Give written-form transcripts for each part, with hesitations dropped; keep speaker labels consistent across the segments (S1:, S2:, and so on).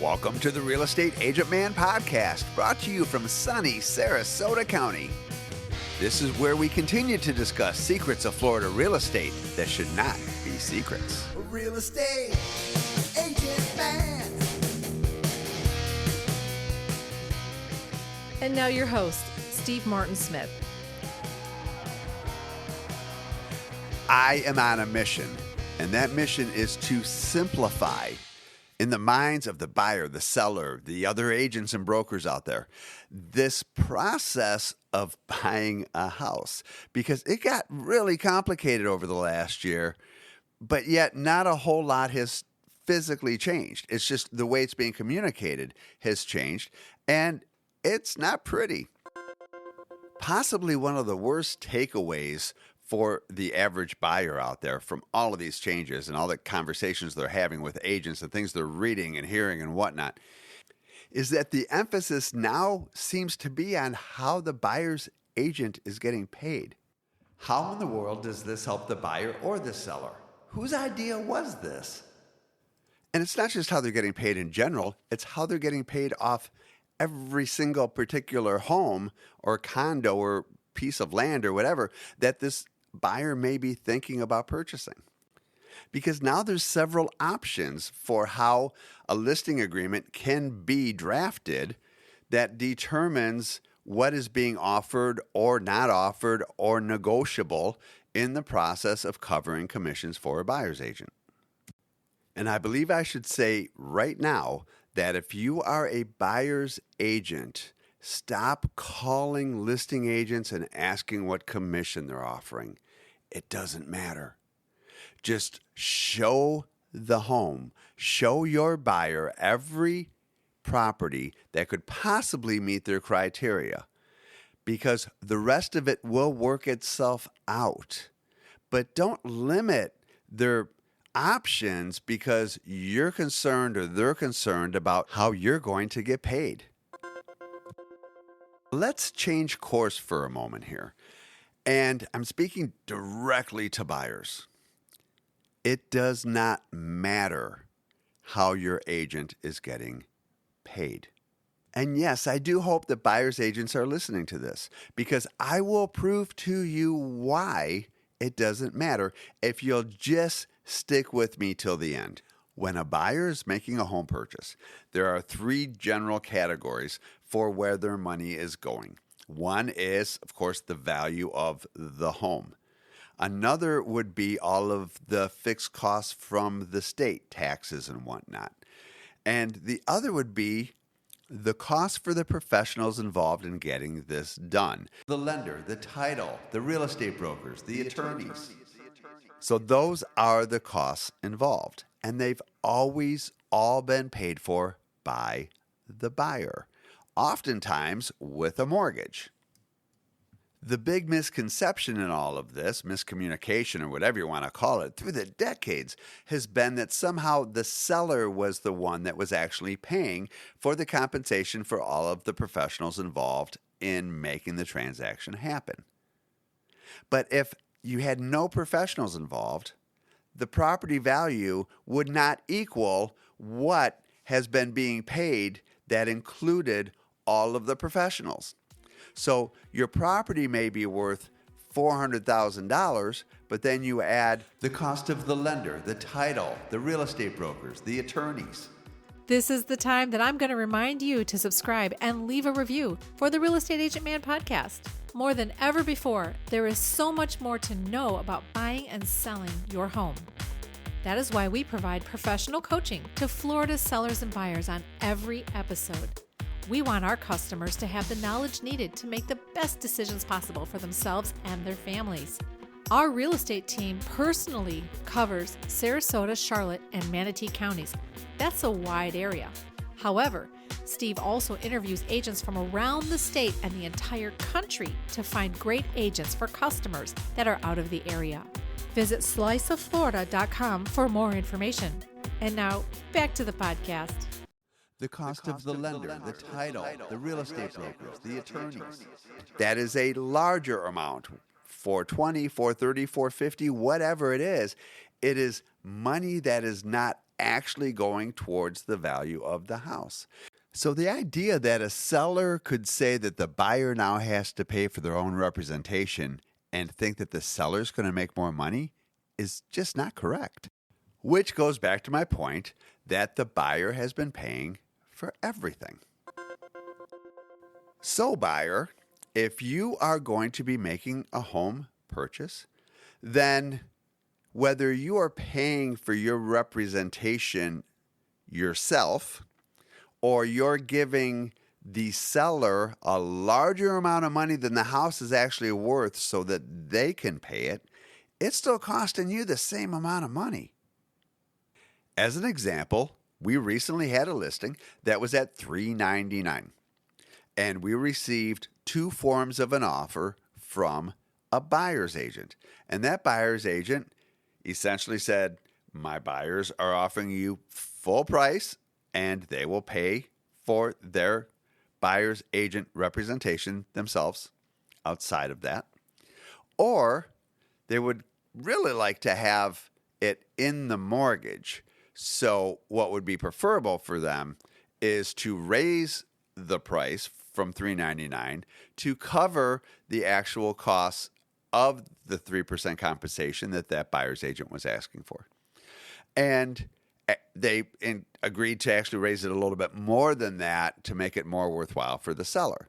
S1: Welcome to the Real Estate Agent Man Podcast, brought to you from sunny Sarasota County. This is where we continue to discuss secrets of Florida real estate that should not be secrets.
S2: Real Estate Agent Man.
S3: And now your host, Steve Martin Smith.
S1: I am on a mission, and that mission is to simplify in the minds of the buyer, the seller, the other agents and brokers out there, this process of buying a house, because it got really complicated over the last year, but yet not a whole lot has physically changed. It's just the way it's being communicated has changed, and it's not pretty. Possibly one of the worst takeaways for the average buyer out there from all of these changes and all the conversations they're having with agents and things they're reading and hearing and whatnot is that the emphasis now seems to be on how the buyer's agent is getting paid. How in the world does this help the buyer or the seller? Whose idea was this? And it's not just how they're getting paid in general, it's how they're getting paid off every single particular home or condo or piece of land or whatever that this buyer may be thinking about purchasing. Because now there's several options for how a listing agreement can be drafted that determines what is being offered or not offered or negotiable in the process of covering commissions for a buyer's agent. And I believe I should say right now that if you are a buyer's agent, stop calling listing agents and asking what commission they're offering. It doesn't matter. Just show the home. Show your buyer every property that could possibly meet their criteria, because the rest of it will work itself out. But don't limit their options because you're concerned or they're concerned about how you're going to get paid. Let's change course for a moment here. And I'm speaking directly to buyers. It does not matter how your agent is getting paid. And yes, I do hope that buyers agents are listening to this, because I will prove to you why it doesn't matter if you'll just stick with me till the end. When a buyer is making a home purchase, there are three general categories for where their money is going. One is, of course, the value of the home. Another would be all of the fixed costs from the state, taxes and whatnot. And the other would be the cost for the professionals involved in getting this done. The lender, the title, the real estate brokers, the attorneys. So those are the costs involved. And they've always all been paid for by the buyer, oftentimes with a mortgage. The big misconception in all of this, miscommunication or whatever you want to call it, through the decades has been that somehow the seller was the one that was actually paying for the compensation for all of the professionals involved in making the transaction happen. But if you had no professionals involved, the property value would not equal what has been being paid that included all of the professionals. So your property may be worth $400,000, but then you add the cost of the lender, the title, the real estate brokers, the attorneys.
S3: This is the time that I'm going to remind you to subscribe and leave a review for the Real Estate Agent Man podcast. More than ever before, there is so much more to know about buying and selling your home. That is why we provide professional coaching to Florida sellers and buyers on every episode. We want our customers to have the knowledge needed to make the best decisions possible for themselves and their families. Our real estate team personally covers Sarasota, Charlotte, and Manatee counties. That's a wide area. However, Steve also interviews agents from around the state and the entire country to find great agents for customers that are out of the area. Visit sliceofflorida.com for more information. And now, back to the podcast.
S1: The cost of the lender, the title, the real estate brokers, the attorneys. That is a larger amount. $420, $430, $450, whatever it is money that is not actually going towards the value of the house. So the idea that a seller could say that the buyer now has to pay for their own representation and think that the seller's going to make more money is just not correct. Which goes back to my point that the buyer has been paying for everything. So buyer, if you are going to be making a home purchase, then whether you are paying for your representation yourself or you're giving the seller a larger amount of money than the house is actually worth so that they can pay it, it's still costing you the same amount of money. As an example, we recently had a listing that was at $399, and we received 2 forms of an offer from a buyer's agent. And that buyer's agent essentially said, my buyers are offering you full price and they will pay for their buyer's agent representation themselves outside of that. Or they would really like to have it in the mortgage. So what would be preferable for them is to raise the price from $399 to cover the actual costs of the 3% compensation that buyer's agent was asking for. And they agreed to actually raise it a little bit more than that to make it more worthwhile for the seller.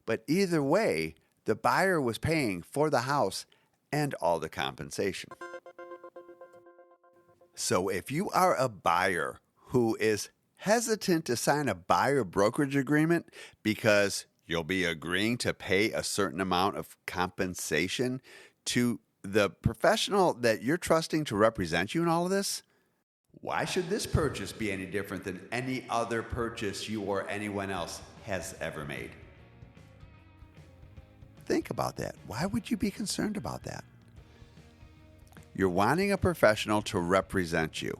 S1: But either way, the buyer was paying for the house and all the compensation. So if you are a buyer who is hesitant to sign a buyer brokerage agreement because you'll be agreeing to pay a certain amount of compensation to the professional that you're trusting to represent you in all of this, why should this purchase be any different than any other purchase you or anyone else has ever made? Think about that. Why would you be concerned about that? You're wanting a professional to represent you,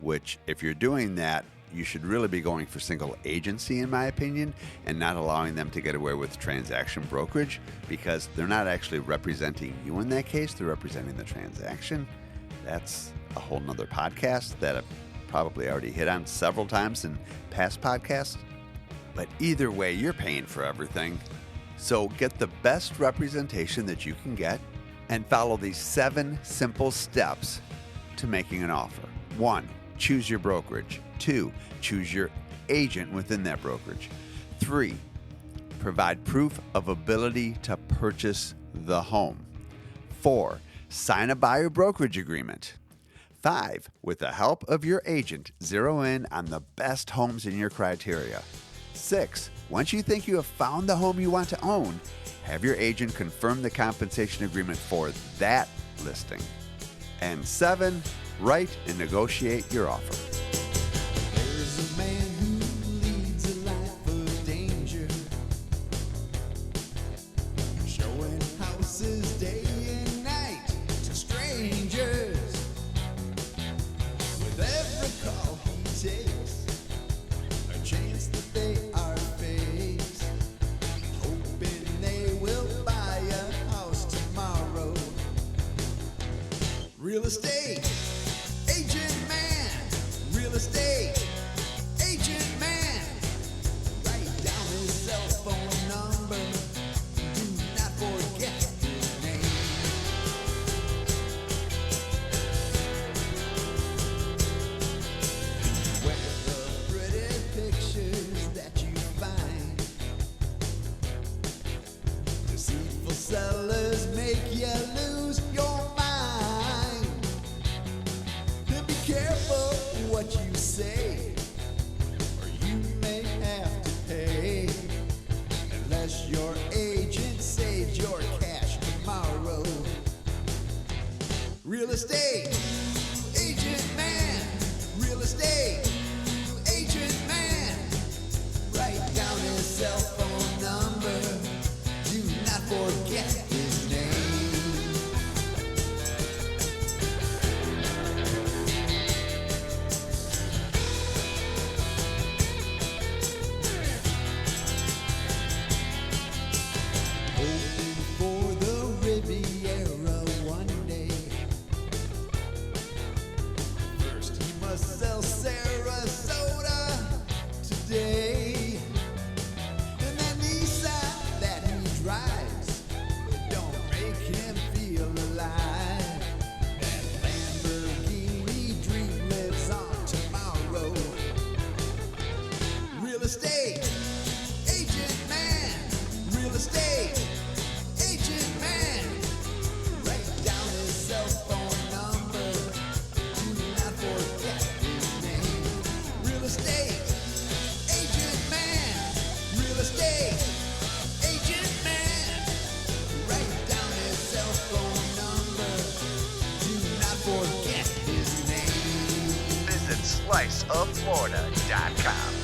S1: which if you're doing that, you should really be going for single agency, in my opinion, and not allowing them to get away with transaction brokerage because they're not actually representing you in that case. They're representing the transaction. That's a whole nother podcast that I've probably already hit on several times in past podcasts. But either way, you're paying for everything. So get the best representation that you can get and follow these 7 simple steps to making an offer. 1, choose your brokerage. 2, choose your agent within that brokerage. 3, provide proof of ability to purchase the home. 4, sign a buyer brokerage agreement. 5, with the help of your agent, zero in on the best homes in your criteria. 6, once you think you have found the home you want to own, have your agent confirm the compensation agreement for that listing. And 7, write and negotiate your offer.
S2: There's a man who leads a life of danger, showing houses day and night to strangers. With every call he takes, a chance that they are fakes, hoping they will buy a house tomorrow. Real estate agent man, real estate agent man. Write down his cell phone number, do not forget his name. Beware the pretty pictures that you find. Deceitful sellers make you lose your mind. Then be careful what you say, or you may have to pay, unless your agent saves your cash tomorrow. Real estate agent man, real estate agent man. Write down his cell phone number, do not forget his name. Hoping for the Riviera one day,
S4: sliceofflorida.com.